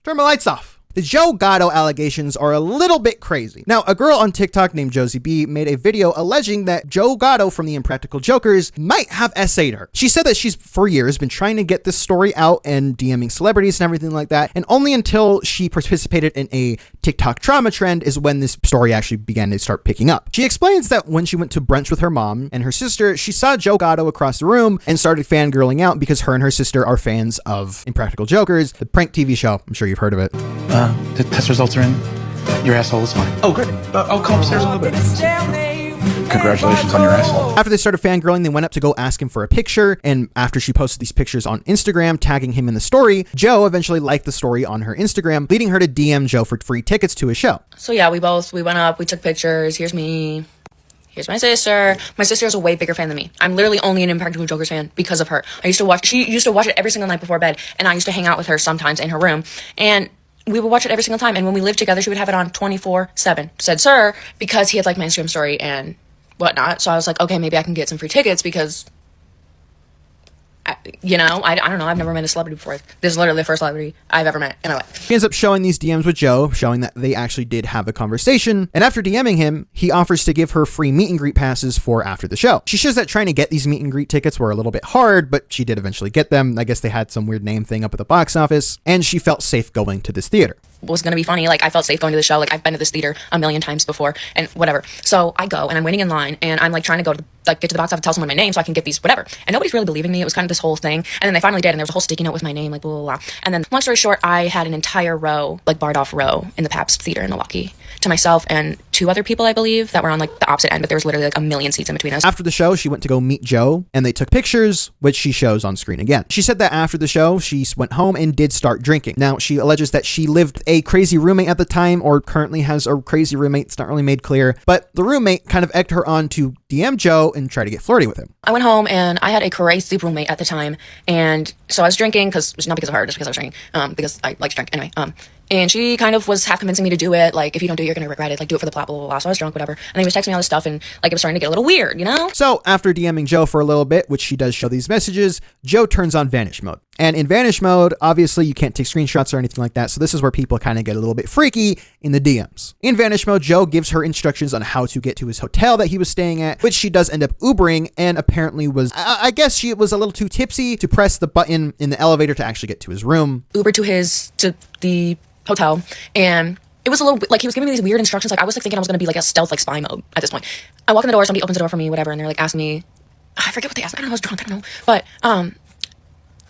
Turn my lights off. The Joe Gatto allegations are a little bit crazy. Now, a girl on TikTok named Josie B made a video alleging that Joe Gatto from the Impractical Jokers might have essayed her. She said that she's, for years, been trying to get this story out and DMing celebrities and everything like that, and only until she participated in a TikTok trauma trend is when this story actually began to start picking up. She explains that when she went to brunch with her mom and her sister, she saw Joe Gatto across the room and started fangirling out because her and her sister are fans of Impractical Jokers, the prank TV show. I'm sure you've heard of it. The test results are in. Your asshole is fine. Oh, great. I'll come upstairs in a little bit. Congratulations on your asshole. After they started fangirling, they went up to go ask him for a picture, and after she posted these pictures on Instagram, tagging him in the story, Joe eventually liked the story on her Instagram, leading her to DM Joe for free tickets to his show. So yeah, we went up, we took pictures. Here's me. Here's my sister. My sister is a way bigger fan than me. I'm literally only an Impractical Jokers fan because of her. She used to watch it every single night before bed, and I used to hang out with her sometimes in her room, and we would watch it every single time. And when we lived together, she would have it on 24/7. Said sir, because he had liked my Instagram story and whatnot. So I was like, okay, maybe I can get some free tickets because, I don't know. I've never met a celebrity before. This is literally the first celebrity I've ever met in my life. He ends up showing these DMs with Joe, showing that they actually did have a conversation. And after DMing him, he offers to give her free meet and greet passes for after the show. She shares that trying to get these meet and greet tickets were a little bit hard, but she did eventually get them. I guess they had some weird name thing up at the box office, and she felt safe going to this theater. Was going to be funny. Like, I felt safe going to the show. Like, I've been to this theater a million times before and whatever. So I go and I'm waiting in line and I'm like trying to go to get to the box office, tell someone my name so I can get these whatever. And nobody's really believing me. It was kind of this whole thing. And then they finally did. And there was a whole sticky note with my name, like blah, blah, blah. And then long story short, I had an entire row, like barred off row in the Pabst Theater in Milwaukee to myself and two other people, I believe, that were on like the opposite end, but there was literally like a million seats in between us. After the show, she went to go meet Joe and they took pictures, which she shows on screen again. She said that after the show, she went home and did start drinking. Now, she alleges that she lived a crazy roommate at the time or currently has a crazy roommate. It's not really made clear, but the roommate kind of egged her on to DM Joe and try to get flirty with him. I went home and I had a crazy roommate at the time. And so I was drinking not because of her, just because I was drinking, because I like to drink anyway. And she kind of was half convincing me to do it. Like, if you don't do it, you're going to regret it. Like, do it for the plot, blah, blah, blah. So I was drunk, whatever. And then he was texting me all this stuff and like it was starting to get a little weird, you know? So after DMing Joe for a little bit, which she does show these messages, Joe turns on vanish mode. And in vanish mode, obviously you can't take screenshots or anything like that. So this is where people kind of get a little bit freaky in the DMs. In vanish mode, Joe gives her instructions on how to get to his hotel that he was staying at, which she does end up Ubering and apparently was, I guess she was a little too tipsy to press the button in the elevator to actually get to his room. Uber to the hotel, and it was a little like he was giving me these weird instructions. Like I was like thinking I was gonna be like a stealth like spy mode at this point. I walk in the door, somebody opens the door for me, whatever, and they're like asking me, I forget what they asked me. I don't know, I was drunk, I don't know, but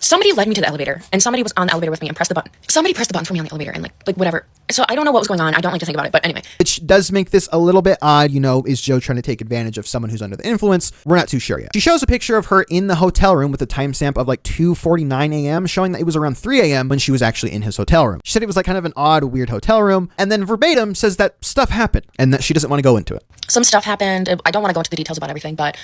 somebody led me to the elevator and somebody was on the elevator with me and pressed the button. Somebody pressed the button for me on the elevator and like whatever. So I don't know what was going on. I don't like to think about it, but anyway. Which does make this a little bit odd. Is Joe trying to take advantage of someone who's under the influence? We're not too sure yet. She shows a picture of her in the hotel room with a timestamp of like 2:49 a.m. showing that it was around 3 a.m. when she was actually in his hotel room. She said it was like kind of an odd, weird hotel room, and then verbatim says that stuff happened and that she doesn't want to go into it. Some stuff happened. I don't want to go into the details about everything, but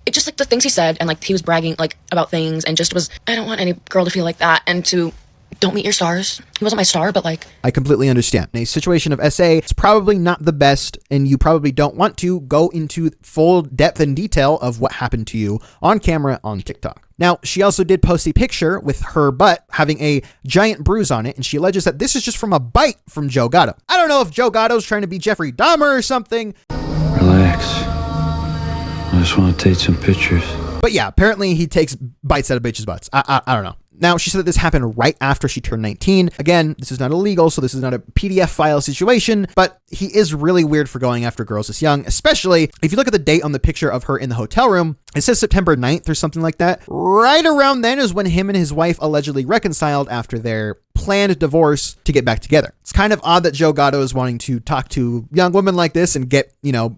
it just like the things he said and like he was bragging like about things and just was, I don't want any girl to feel like that and to don't meet your stars. He wasn't my star, but like... I completely understand. In a situation of SA, it's probably not the best, and you probably don't want to go into full depth and detail of what happened to you on camera on TikTok. Now, she also did post a picture with her butt having a giant bruise on it, and she alleges that this is just from a bite from Joe Gatto. I don't know if Joe Gatto's trying to be Jeffrey Dahmer or something. Relax. I just want to take some pictures. But yeah, apparently he takes bites out of bitches' butts. I don't know. Now, she said that this happened right after she turned 19. Again, this is not illegal, so this is not a PDF file situation, but he is really weird for going after girls this young, especially if you look at the date on the picture of her in the hotel room. It says September 9th or something like that. Right around then is when him and his wife allegedly reconciled after their planned divorce to get back together. It's kind of odd that Joe Gatto is wanting to talk to young women like this and get,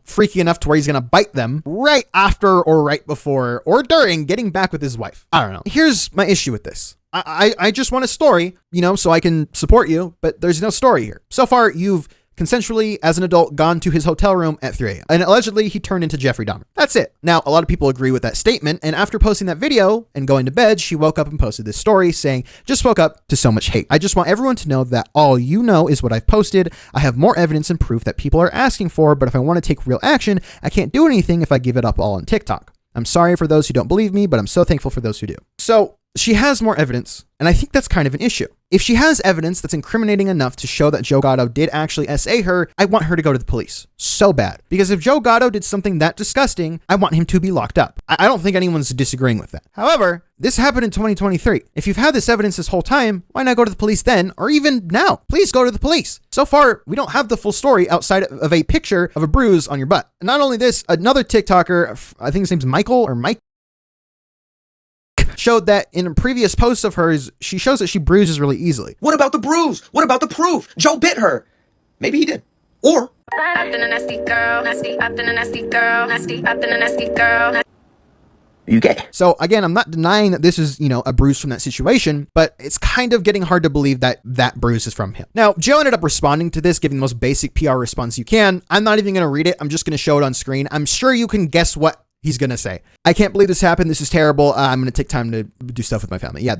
freaky enough to where he's going to bite them right after or right before or during getting back with his wife. I don't know. Here's my issue with this. I just want a story, so I can support you, but there's no story here. So far, you've consensually, as an adult, gone to his hotel room at 3 a.m. And allegedly, he turned into Jeffrey Dahmer. That's it. Now, a lot of people agree with that statement, and after posting that video and going to bed, she woke up and posted this story saying, just woke up to so much hate. I just want everyone to know that all you know is what I've posted. I have more evidence and proof that people are asking for, but if I want to take real action, I can't do anything if I give it up all on TikTok. I'm sorry for those who don't believe me, but I'm so thankful for those who do. So, she has more evidence, and I think that's kind of an issue. If she has evidence that's incriminating enough to show that Joe Gatto did actually SA her, I want her to go to the police. So bad. Because if Joe Gatto did something that disgusting, I want him to be locked up. I don't think anyone's disagreeing with that. However, this happened in 2023. If you've had this evidence this whole time, why not go to the police then, or even now? Please go to the police. So far, we don't have the full story outside of a picture of a bruise on your butt. And not only this, another TikToker, I think his name's Michael or Mike, showed that in a previous post of hers, she shows that she bruises really easily. What about the bruise? What about the proof? Joe bit her. Maybe he did. Or I've been a nasty girl, nasty. I've been a nasty girl, nasty. I've been a nasty girl. you gay? So again, I'm not denying that this is, a bruise from that situation, but it's kind of getting hard to believe that that bruise is from him. Now, Joe ended up responding to this, giving the most basic PR response you can. I'm not even going to read it. I'm just going to show it on screen. I'm sure you can guess what he's going to say. I can't believe this happened. This is terrible. I'm going to take time to do stuff with my family. Yeah,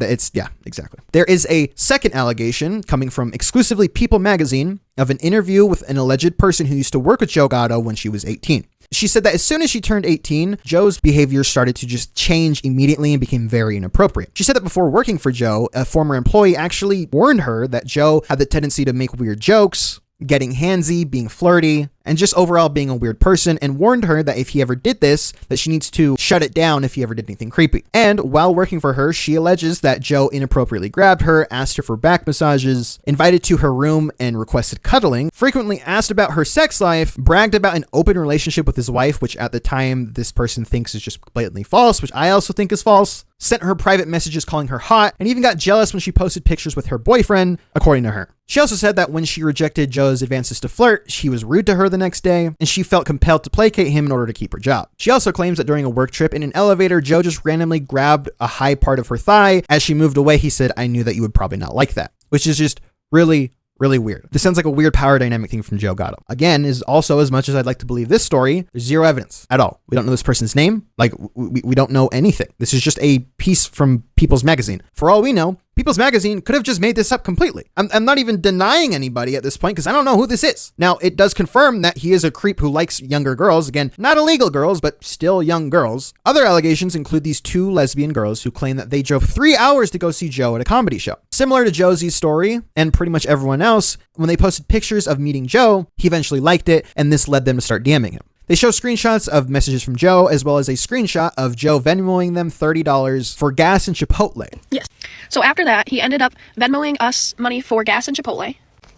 exactly. There is a second allegation coming from exclusively People magazine of an interview with an alleged person who used to work with Joe Gatto when she was 18. She said that as soon as she turned 18, Joe's behavior started to just change immediately and became very inappropriate. She said that before working for Joe, a former employee actually warned her that Joe had the tendency to make weird jokes, getting handsy, being flirty, and just overall being a weird person, and warned her that if he ever did this, that she needs to shut it down if he ever did anything creepy. And while working for her, she alleges that Joe inappropriately grabbed her, asked her for back massages, invited to her room and requested cuddling, frequently asked about her sex life, bragged about an open relationship with his wife, which at the time this person thinks is just blatantly false, which I also think is false, sent her private messages calling her hot, and even got jealous when she posted pictures with her boyfriend, according to her. She also said that when she rejected Joe's advances to flirt, she was rude to her the next day, and she felt compelled to placate him in order to keep her job. She also claims that during a work trip in an elevator, Joe just randomly grabbed a high part of her thigh. As she moved away, he said, "I knew that you would probably not like that," which is just really weird. This sounds like a weird power dynamic thing from Joe Gatto. Again, is also, as much as I'd like to believe this story, there's zero evidence at all. We don't know this person's name. Like, we don't know anything. This is just a piece from People's Magazine. For all we know, People's Magazine could have just made this up completely. I'm not even denying anybody at this point because I don't know who this is. Now, it does confirm that he is a creep who likes younger girls. Again, not illegal girls, but still young girls. Other allegations include these two lesbian girls who claim that they drove 3 hours to go see Joe at a comedy show. Similar to Josie's story and pretty much everyone else, when they posted pictures of meeting Joe, he eventually liked it, and this led them to start DMing him. They show screenshots of messages from Joe, as well as a screenshot of Joe Venmoing them $30 for gas and Chipotle. Yes. So after that, he ended up Venmoing us money for gas and Chipotle.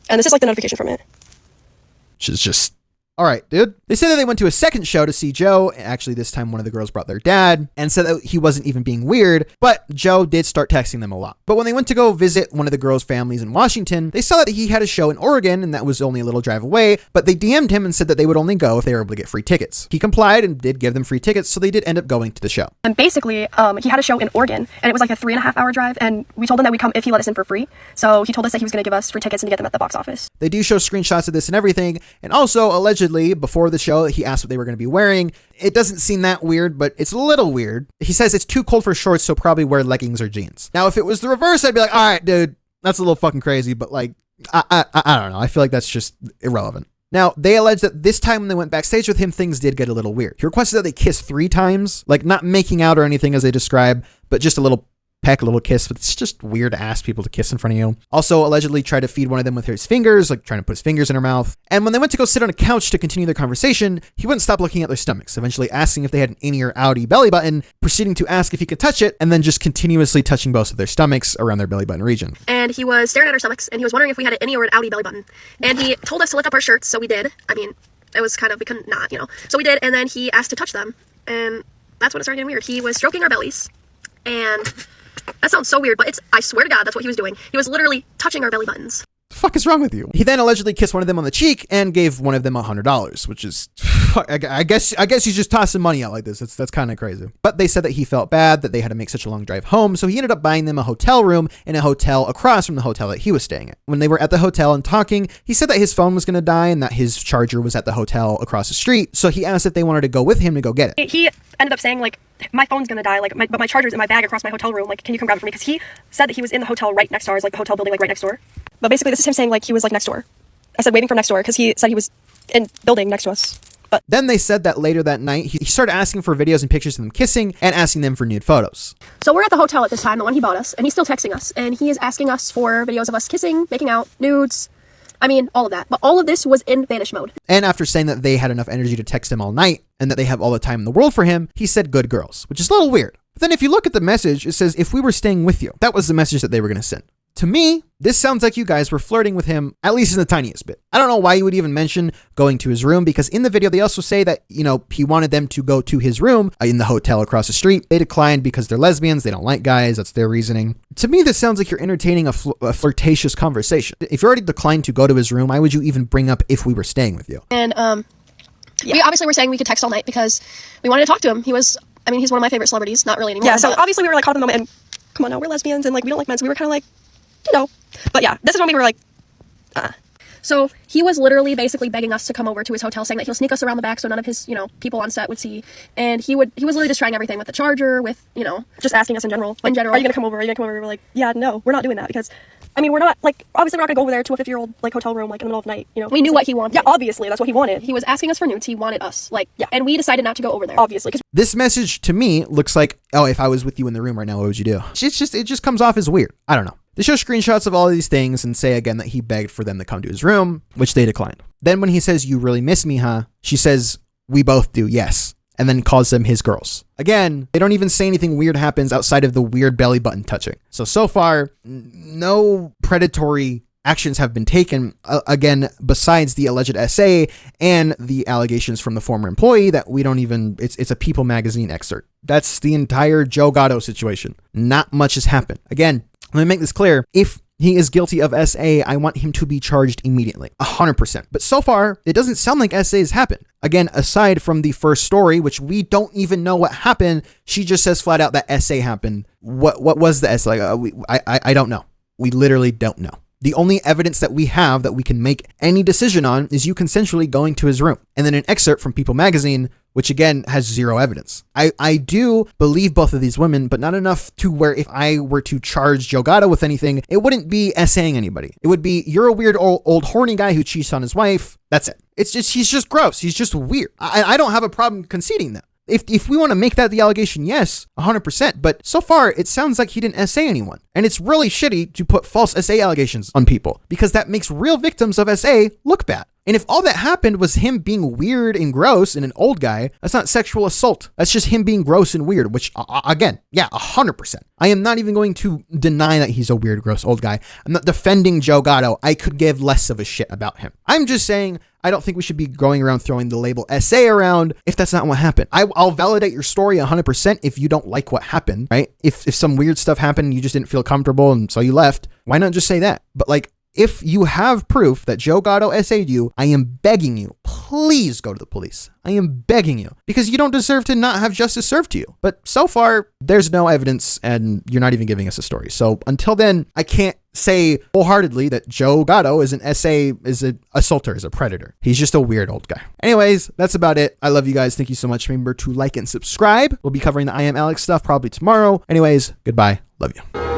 And this is like the notification from it. Which is just, all right, dude. They said that they went to a second show to see Joe. Actually, this time one of the girls brought their dad and said that he wasn't even being weird, but Joe did start texting them a lot. But when they went to go visit one of the girls' families in Washington, they saw that he had a show in Oregon and that was only a little drive away, but they DM'd him and said that they would only go if they were able to get free tickets. He complied and did give them free tickets, so they did end up going to the show. And basically, he had a show in Oregon, and it was like a 3.5 hour drive, and we told him that we'd come if he let us in for free. So he told us that he was going to give us free tickets and to get them at the box office. They do show screenshots of this and everything, and also, allegedly, before the show, he asked what they were going to be wearing. It doesn't seem that weird, but it's a little weird. He says it's too cold for shorts, so probably wear leggings or jeans. Now, if it was the reverse, I'd be like, all right, dude, that's a little fucking crazy, but like, I don't know. I feel like that's just irrelevant. Now, they allege that this time when they went backstage with him, things did get a little weird. He requested that they kiss 3 times, like not making out or anything as they describe, but just a little peck, a little kiss, but it's just weird to ask people to kiss in front of you. Also, allegedly tried to feed one of them with his fingers, like trying to put his fingers in her mouth. And when they went to go sit on a couch to continue their conversation, he wouldn't stop looking at their stomachs, eventually asking if they had an innie or outie belly button, proceeding to ask if he could touch it, and then just continuously touching both of their stomachs around their belly button region. And he was staring at our stomachs, and he was wondering if we had an innie or an outie belly button. And he told us to lift up our shirts, so we did. I mean, it was kind of, we couldn't not, So we did, and then he asked to touch them, and that's when it started getting weird. He was stroking our bellies, and that sounds so weird, but I swear to God, that's what he was doing. He was literally touching our belly buttons. The fuck is wrong with you? He then allegedly kissed one of them on the cheek and gave one of them $100, which is, I guess he's just tossing money out like this. That's kind of crazy. But they said that he felt bad that they had to make such a long drive home, so he ended up buying them a hotel room in a hotel across from the hotel that he was staying at. When they were at the hotel and talking, he said that his phone was going to die and that his charger was at the hotel across the street, so he asked if they wanted to go with him to go get it. He ended up saying, like, my phone's gonna die, like, but my charger's in my bag across my hotel room, like, can you come grab it for me? Because he said that he was in the hotel right next to ours, like, the hotel building, like, right next door. But basically, this is him saying, like, he was, like, next door. I said waiting for next door, because he said he was in building next to us. But then they said that later that night, he started asking for videos and pictures of them kissing and asking them for nude photos. So we're at the hotel at this time, the one he bought us, and he's still texting us, and he is asking us for videos of us kissing, making out, nudes. I mean, all of that. But all of this was in vanish mode. And after saying that they had enough energy to text him all night and that they have all the time in the world for him, he said good girls, which is a little weird. But then if you look at the message, it says, if we were staying with you. That was the message that they were going to send. To me, this sounds like you guys were flirting with him, at least in the tiniest bit. I don't know why you would even mention going to his room, because in the video, they also say that, he wanted them to go to his room in the hotel across the street. They declined because they're lesbians. They don't like guys. That's their reasoning. To me, this sounds like you're entertaining a flirtatious conversation. If you already declined to go to his room, why would you even bring up if we were staying with you? And, we obviously were saying we could text all night because we wanted to talk to him. He's one of my favorite celebrities. Not really anymore. Yeah, so obviously we were like caught in the moment and come on now, we're lesbians and like we don't like men, so we were kind of like, but yeah, this is when we were like, So he was literally basically begging us to come over to his hotel, saying that he'll sneak us around the back so none of his, people on set would see. And he was literally just trying everything with the charger, with, just asking us in general. Are you gonna come over? Are you gonna come over? We're like, yeah, no, we're not doing that because, we're not like, obviously we're not gonna go over there to a 50-year-old like hotel room like in the middle of the night. We knew what he wanted. Yeah, obviously that's what he wanted. He was asking us for nudes. He wanted us, and we decided not to go over there. Obviously, because This message to me looks like, oh, if I was with you in the room right now, what would you do? It just comes off as weird. I don't know. They show screenshots of all of these things and say again that he begged for them to come to his room, which they declined. Then when he says, you really miss me, huh? She says, we both do, yes. And then calls them his girls. Again, they don't even say anything weird happens outside of the weird belly button touching. So far, no predatory actions have been taken, again, besides the alleged SA and the allegations from the former employee that we don't even, it's a People magazine excerpt. That's the entire Joe Gatto situation. Not much has happened. Again, let me make this clear. If he is guilty of SA, I want him to be charged immediately, 100%. But so far, it doesn't sound like SA has happened. Again, aside from the first story, which we don't even know what happened, she just says flat out that SA happened. What was the SA? I don't know. We literally don't know. The only evidence that we have that we can make any decision on is you consensually going to his room. And then an excerpt from People magazine, which again has zero evidence. I do believe both of these women, but not enough to where if I were to charge Joe Gatto with anything, it wouldn't be SAing anybody. It would be, you're a weird old horny guy who cheats on his wife. That's it. He's just gross. He's just weird. I don't have a problem conceding that. If we want to make that the allegation, yes, 100%. But so far, it sounds like he didn't SA anyone. And it's really shitty to put false SA allegations on people because that makes real victims of SA look bad. And if all that happened was him being weird and gross and an old guy, that's not sexual assault. That's just him being gross and weird, which again, yeah, 100%. I am not even going to deny that he's a weird, gross old guy. I'm not defending Joe Gatto. I could give less of a shit about him. I'm just saying I don't think we should be going around throwing the label SA around if that's not what happened. I'll validate your story 100% if you don't like what happened, right? If some weird stuff happened and you just didn't feel comfortable and so you left, why not just say that? But if you have proof that Joe Gatto SA'd you, I am begging you, please go to the police. I am begging you because you don't deserve to not have justice served to you. But so far, there's no evidence and you're not even giving us a story. So until then, I can't say wholeheartedly that Joe Gatto is an is an assaulter, is a predator. He's just a weird old guy. Anyways, that's about it. I love you guys. Thank you so much. Remember to like and subscribe. We'll be covering the I Am Alex stuff probably tomorrow. Anyways, goodbye. Love you.